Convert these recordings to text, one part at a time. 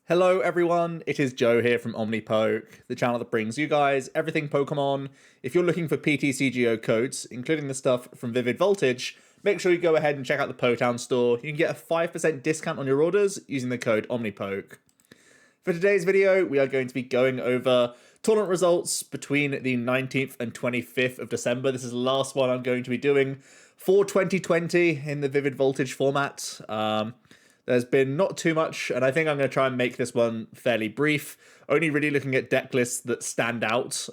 Hello everyone, it is Joe here from Omnipoke, the channel that brings you guys everything Pokemon. If you're looking for PTCGO codes, including the stuff from Vivid Voltage, make sure you go ahead and check out the Potown store. You can get a 5% discount on your orders using the code Omnipoke. For today's video, we are going to be going over tournament results between the 19th and 25th of December. This is the last one I'm going to be doing for 2020 in the Vivid Voltage format. There's been not too much, and I think I'm going to try and make this one fairly brief, only really looking at deck lists that stand out,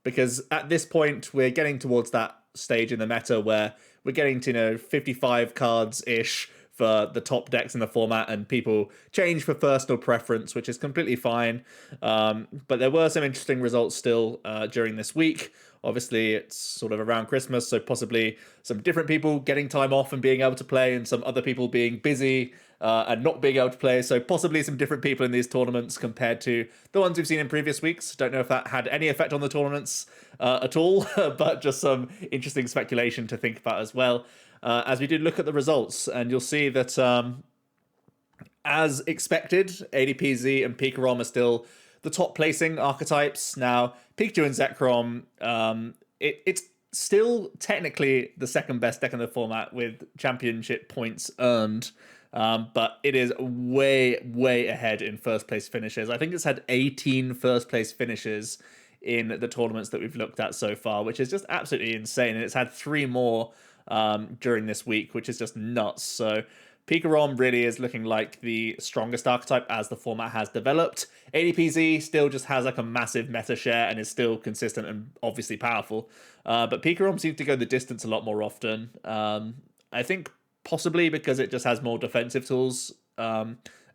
because at this point, we're getting towards that stage in the meta where we're getting to, 55 cards-ish for the top decks in the format, and people change for personal preference, which is completely fine. But there were some interesting results still during this week. Obviously, it's sort of around Christmas, so possibly some different people getting time off and being able to play, and some other people being busy and not being able to play. So possibly some different people in these tournaments compared to the ones we've seen in previous weeks. Don't know if that had any effect on the tournaments at all, but just some interesting speculation to think about as well. As we do look at the results, and you'll see that as expected, adp-z and Pikarom are still the top placing archetypes. Now, Pikachu and Zekrom, it's still technically the second best deck in the format with championship points earned, but it is way, way ahead in first place finishes. I think it's had 18 first place finishes in the tournaments that we've looked at so far, which is just absolutely insane. And it's had 3 more during this week, which is just nuts. So Pikarom really is looking like the strongest archetype as the format has developed. adp-z still just has like a massive meta share and is still consistent and obviously powerful. But Pikarom seems to go the distance a lot more often. I think possibly because it just has more defensive tools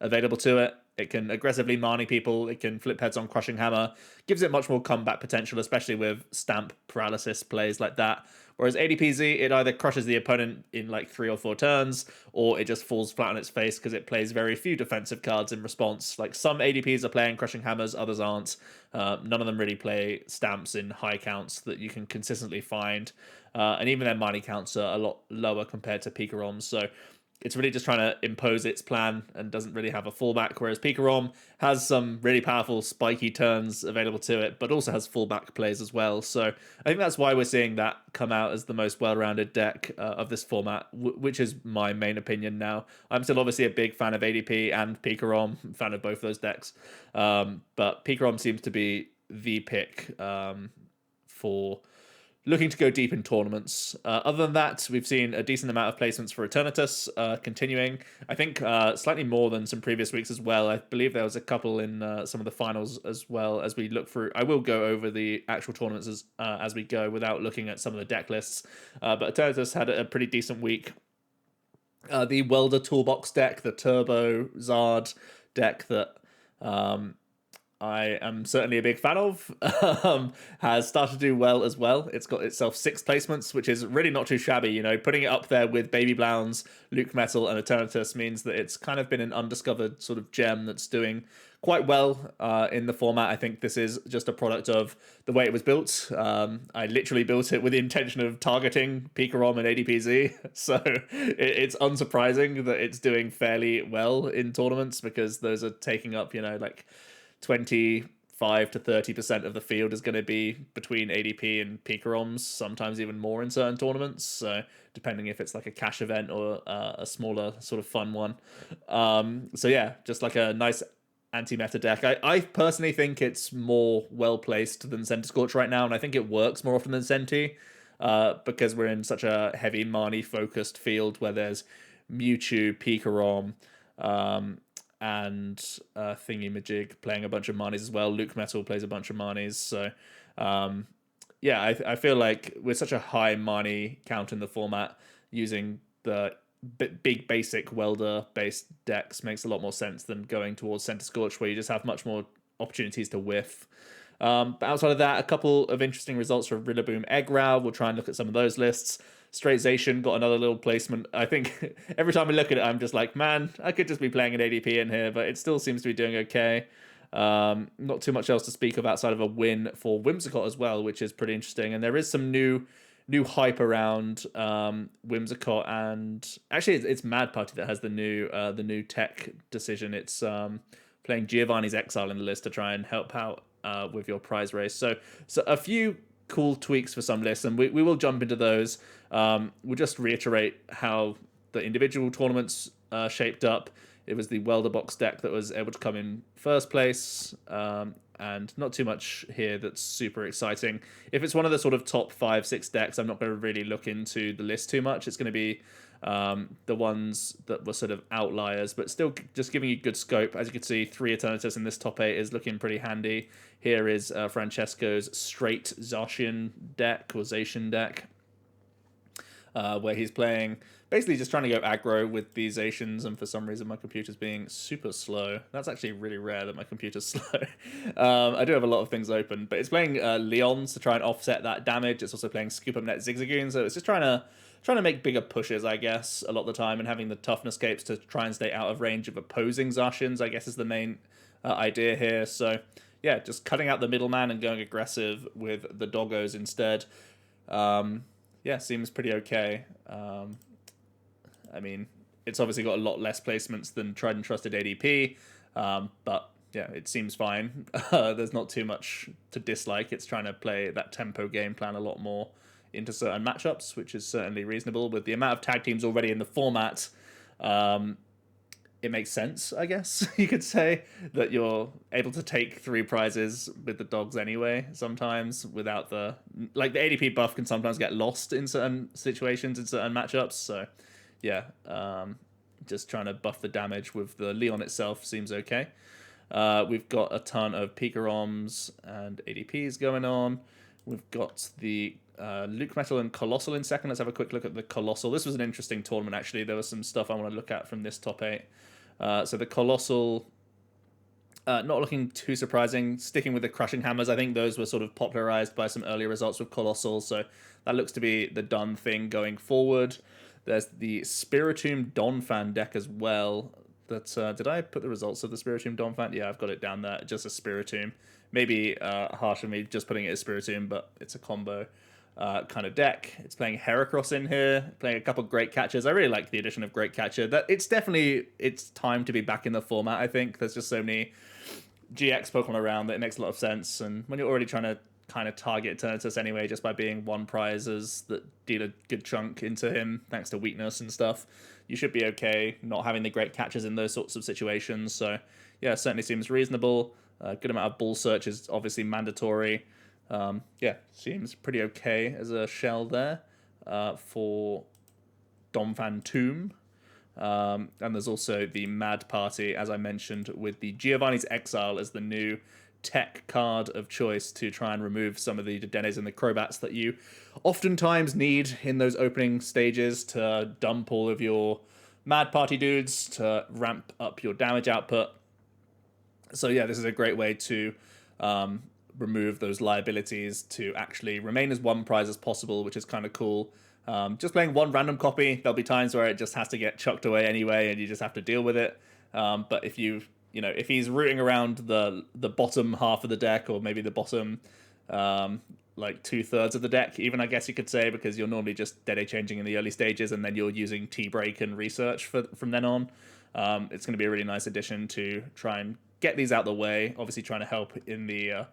available to it. It can aggressively Marnie people. It can flip heads on Crushing Hammer. Gives it much more comeback potential, especially with stamp paralysis plays like that. Whereas adp-z, it either crushes the opponent in like 3 or 4 turns, or it just falls flat on its face because it plays very few defensive cards in response. Like some ADPs are playing Crushing Hammers, others aren't. None of them really play stamps in high counts that you can consistently find. And even their Marnie counts are a lot lower compared to Pikarom's. So it's really just trying to impose its plan and doesn't really have a fallback, whereas Pikarom has some really powerful spiky turns available to it, but also has fallback plays as well. So I think that's why we're seeing that come out as the most well-rounded deck of this format, which is my main opinion now. I'm still obviously a big fan of ADP and Pikarom, fan of both those decks, but Pikarom seems to be the pick for looking to go deep in tournaments. Other than that, we've seen a decent amount of placements for Eternatus continuing. I think slightly more than some previous weeks as well. I believe there was a couple in some of the finals as well as we look through. I will go over the actual tournaments as we go without looking at some of the deck lists. But Eternatus had a pretty decent week. The Welder Toolbox deck, the Turbo Zard deck that I am certainly a big fan of, has started to do well as well. It's got itself 6 placements, which is really not too shabby. Putting it up there with Baby Blounds, Luke Metal, and Eternatus means that it's kind of been an undiscovered sort of gem that's doing quite well in the format. I think this is just a product of the way it was built. I literally built it with the intention of targeting Pikarom and adp-z, so it's unsurprising that it's doing fairly well in tournaments, because those are taking up, like 25 to 30% of the field is going to be between ADP and Pikaroms, sometimes even more in certain tournaments. So depending if it's like a cash event or a smaller sort of fun one. So yeah, just like a nice anti-meta deck. I personally think it's more well-placed than Centiskorch right now, and I think it works more often than Senti, because we're in such a heavy Marnie-focused field where there's Mewtwo, Pikarom, and Thingy Majig playing a bunch of Marnies as well. Luke Metal plays a bunch of Marnies. So yeah, I feel like with such a high Marnie count in the format, using the big basic welder based decks makes a lot more sense than going towards Centiskorch, where you just have much more opportunities to whiff. But outside of that, a couple of interesting results for Rillaboom Eggrow. We'll try and look at some of those lists. Straight Zacian got another little placement. I think every time I look at it, I'm just like, man, I could just be playing an ADP in here, but it still seems to be doing okay. Not too much else to speak of outside of a win for Whimsicott as well, which is pretty interesting. And there is some new hype around Whimsicott, and actually it's Mad Party that has the new tech decision. It's playing Giovanni's Exile in the list to try and help out with your prize race. So a few cool tweaks for some lists, and we will jump into those. We'll just reiterate how the individual tournaments shaped up. It was the Welder Box deck that was able to come in first place, and not too much here that's super exciting. If it's one of the sort of top 5-6 decks, I'm not going to really look into the list too much. It's going to be the ones that were sort of outliers, but still just giving you good scope. As you can see, 3 Eternatus in this top 8 is looking pretty handy. Here is Francesco's straight Zacian deck, or Zacian deck, where he's playing, basically just trying to go aggro with these Zacians, and for some reason my computer's being super slow. That's actually really rare that my computer's slow. I do have a lot of things open, but it's playing Leons to try and offset that damage. It's also playing Scoop Up Net Zigzagoon, so it's just trying to make bigger pushes, I guess, a lot of the time, and having the toughness capes to try and stay out of range of opposing Zacians, I guess, is the main idea here. So yeah, just cutting out the middleman and going aggressive with the doggos instead. Yeah, seems pretty okay. I mean, it's obviously got a lot less placements than Tried and Trusted ADP, but yeah, it seems fine. There's not too much to dislike. It's trying to play that tempo game plan a lot more into certain matchups, which is certainly reasonable. With the amount of tag teams already in the format, it makes sense, I guess, you could say, that you're able to take 3 prizes with the dogs anyway, sometimes, without the ADP buff can sometimes get lost in certain situations, in certain matchups, so yeah, just trying to buff the damage with the Leon itself seems okay. We've got a ton of Pikaroms and ADPs going on. We've got the Luke Metal and Colossal in second. Let's have a quick look at the Colossal. This was an interesting tournament, actually. There was some stuff I want to look at from this top 8. So the Colossal, not looking too surprising. Sticking with the Crushing Hammers, I think those were sort of popularized by some earlier results with Colossal, so that looks to be the done thing going forward. There's the Spiritomb Donphan deck as well. Did I put the results of the Spiritomb Donphan? Yeah, I've got it down there. Just a Spiritomb. Maybe harsh of me just putting it as Spiritomb, but it's a combo kind of deck. It's playing Heracross in here, playing a couple of Great Catchers. I really like the addition of Great Catcher. It's time to be back in the format, I think. There's just so many GX Pokemon around that it makes a lot of sense. And when you're already trying to kind of target Eternatus anyway, just by being 1 prizes that deal a good chunk into him, thanks to weakness and stuff, you should be okay not having the Great Catchers in those sorts of situations. So yeah, certainly seems reasonable. A good amount of Bull Search is obviously mandatory. Yeah, seems pretty okay as a shell there for Donphan Tomb. And there's also the Mad Party, as I mentioned, with the Giovanni's Exile as the new tech card of choice to try and remove some of the Dedennes and the Crobats that you oftentimes need in those opening stages to dump all of your Mad Party dudes to ramp up your damage output. So yeah, this is a great way to remove those liabilities to actually remain as 1 prize as possible, which is kind of cool. Just playing 1 random copy, there'll be times where it just has to get chucked away anyway, and you just have to deal with it. But if if he's rooting around the bottom half of the deck, or maybe the bottom like 2/3 of the deck, even, I guess you could say, because you're normally just Dede changing in the early stages, and then you're using T-Break and Research from then on. It's going to be a really nice addition to try and get these out the way. Obviously, trying to help in the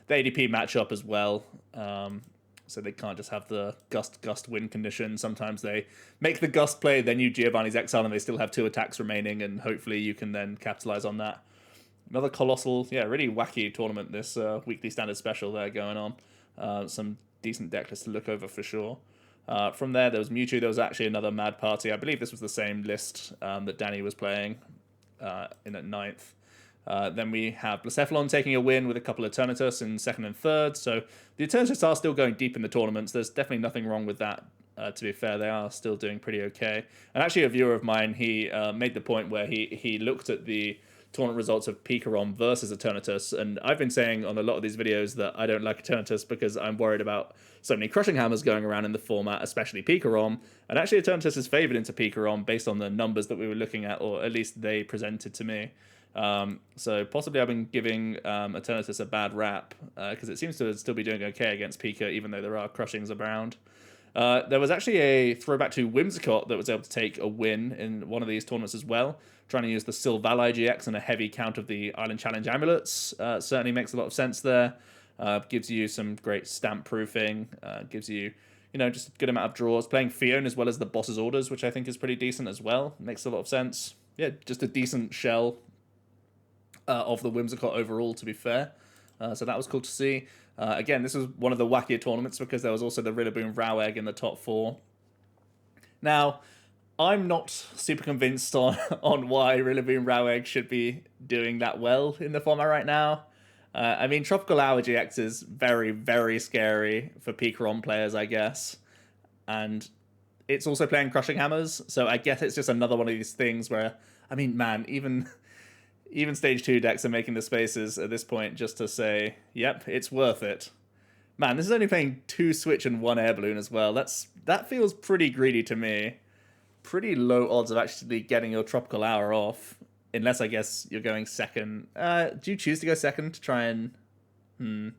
ADP matchup as well. So they can't just have the Gust win condition. Sometimes they make the Gust play, then you Giovanni's Exile, and they still have 2 attacks remaining, and hopefully you can then capitalize on that. Another Colossal, yeah, really wacky tournament, this weekly standard special there going on. Some decent deck lists to look over for sure. From there was Mewtwo. There was actually another Mad Party. I believe this was the same list that Danny was playing in at 9th. Then we have Blacephalon taking a win with a couple of Eternatus in 2nd and 3rd. So the Eternatus are still going deep in the tournaments. There's definitely nothing wrong with that. To be fair, they are still doing pretty okay. And actually, a viewer of mine, he made the point where he looked at the tournament results of Pikarom versus Eternatus, and I've been saying on a lot of these videos that I don't like Eternatus because I'm worried about so many Crushing Hammers going around in the format, especially Pikarom, and actually Eternatus is favored into Pikarom based on the numbers that we were looking at, or at least they presented to me. So possibly I've been giving Eternatus a bad rap because it seems to still be doing okay against Pika, even though there are Crushings around. There was actually a throwback to Whimsicott that was able to take a win in one of these tournaments as well. trying to use the Sylvali GX and a heavy count of the Island Challenge amulets certainly makes a lot of sense there. Gives you some great stamp proofing, gives you, just a good amount of draws. Playing Fion as well as the boss's orders, which I think is pretty decent as well. Makes a lot of sense. Yeah, just a decent shell of the Whimsicott overall, to be fair. So that was cool to see. Again, this was one of the wackier tournaments because there was also the Rillaboom Rowegg in the top 4. Now, I'm not super convinced on why Rillaboom Rowegg should be doing that well in the format right now. I mean, Tropical Hour GX is very, very scary for Pikarom players, I guess. And it's also playing Crushing Hammers, so I guess it's just another one of these things where, I mean, man, even Stage 2 decks are making the spaces at this point just to say, yep, it's worth it. Man, this is only playing 2 Switch and 1 Air Balloon as well. That feels pretty greedy to me. Pretty low odds of actually getting your Tropical Hour off. Unless, I guess, you're going second. Do you choose to go second to try and...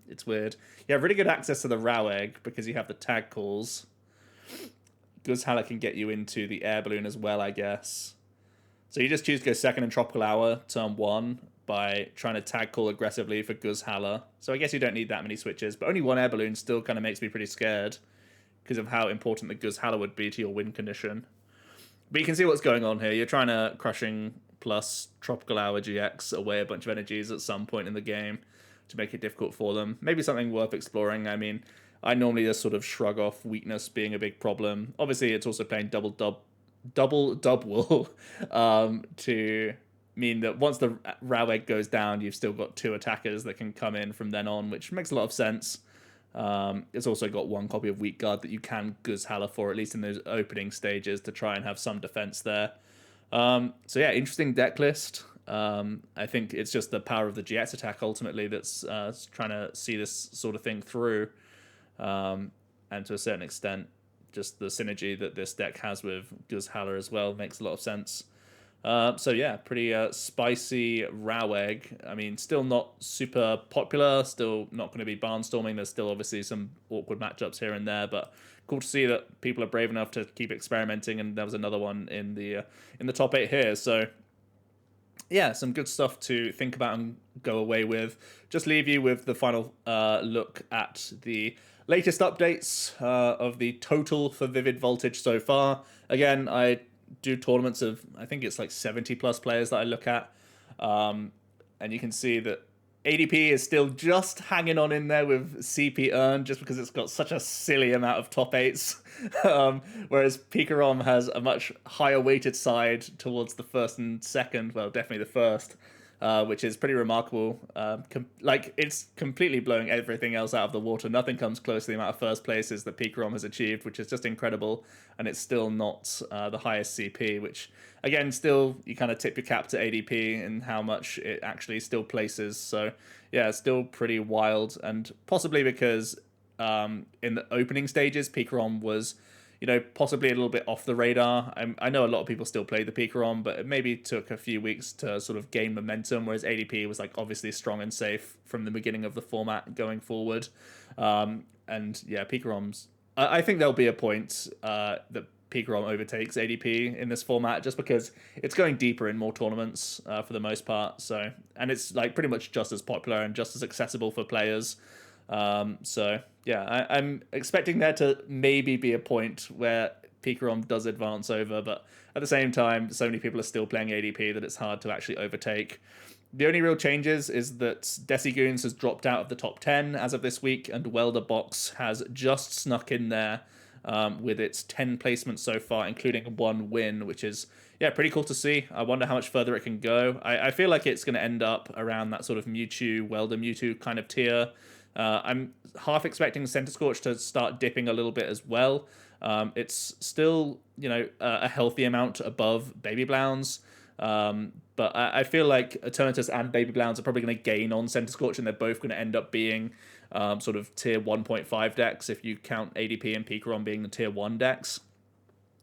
it's weird. You have really good access to the Rowegg because you have the tag calls. Guzhala can get you into the Air Balloon as well, I guess. So you just choose to go second in Tropical Hour, turn 1, by trying to tag call aggressively for Guzhala. So I guess you don't need that many switches, but only 1 Air Balloon still kind of makes me pretty scared because of how important the Guzhala would be to your win condition. But you can see what's going on here. You're trying to Crushing plus Tropical Hour GX away a bunch of energies at some point in the game to make it difficult for them. Maybe something worth exploring. I mean, I normally just sort of shrug off weakness being a big problem. Obviously, it's also playing double double to mean that once the Rowegg goes down, you've still got 2 attackers that can come in from then on, which makes a lot of sense. It's also got 1 copy of Weak Guard that you can Guzhala for, at least in those opening stages, to try and have some defense there. So yeah, interesting deck list. I think it's just the power of the GX attack ultimately that's trying to see this sort of thing through. And to a certain extent, just the synergy that this deck has with Guzhala as well makes a lot of sense. So yeah, pretty spicy Rowegg. I mean, still not super popular, still not going to be barnstorming. There's still obviously some awkward matchups here and there, but cool to see that people are brave enough to keep experimenting, and there was another one in the top 8 here. So yeah, some good stuff to think about and go away with. Just leave you with the final look at the latest updates of the total for Vivid Voltage so far. Again, I do tournaments of, I think it's like 70 plus players that I look at. And you can see that ADP is still just hanging on in there with CP earned just because it's got such a silly amount of top 8s. Whereas Pikarom has a much higher weighted side towards the first and second, well, definitely the first, which is pretty remarkable. It's completely blowing everything else out of the water. Nothing comes close to the amount of first places that Pikarom has achieved, which is just incredible. And it's still not the highest CP, which, again, still, you kind of tip your cap to ADP and how much it actually still places. So, yeah, still pretty wild. And possibly because in the opening stages, Pikarom was, possibly a little bit off the radar. I know a lot of people still play the Pikarom, but it maybe took a few weeks to sort of gain momentum, whereas ADP was like obviously strong and safe from the beginning of the format going forward. And yeah, Pikarom's... I think there'll be a point that Pikarom overtakes ADP in this format just because it's going deeper in more tournaments for the most part. So, and it's like pretty much just as popular and just as accessible for players. So yeah, I'm expecting there to maybe be a point where Pikarom does advance over, but at the same time, so many people are still playing ADP that it's hard to actually overtake. The only real changes is that Decigoons has dropped out of the top 10 as of this week, and Welder Box has just snuck in there with its 10 placements so far, including 1 win, which is, yeah, pretty cool to see. I wonder how much further it can go. I feel like it's going to end up around that sort of Mewtwo, Welder Mewtwo kind of tier. I'm half expecting Centiskorch to start dipping a little bit as well. It's still, a healthy amount above Baby Blounds. But I feel like Eternatus and Baby Blounds are probably going to gain on Centiskorch, and they're both going to end up being sort of tier 1.5 decks if you count ADP and Pikarom being the tier 1 decks.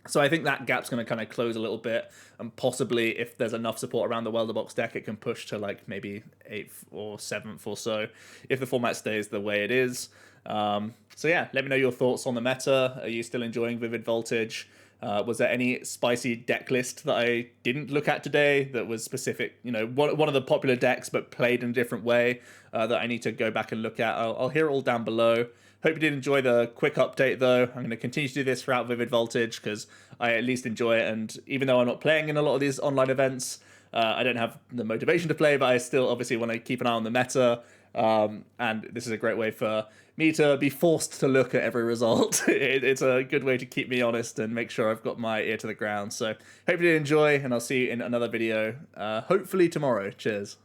So I think that gap's going to kind of close a little bit, and possibly if there's enough support around the Welder Box deck, it can push to like maybe 8th or 7th or so if the format stays the way it is. So yeah, let me know your thoughts on the meta. Are you still enjoying Vivid Voltage? Was there any spicy deck list that I didn't look at today that was specific, one of the popular decks but played in a different way that I need to go back and look at? I'll hear it all down below. Hope you did enjoy the quick update though. I'm going to continue to do this throughout Vivid Voltage because I at least enjoy it, and even though I'm not playing in a lot of these online events, I don't have the motivation to play, but I still obviously want to keep an eye on the meta. And this is a great way for me to be forced to look at every result. It's a good way to keep me honest and make sure I've got my ear to the ground. So hope you did enjoy, and I'll see you in another video, hopefully tomorrow. Cheers.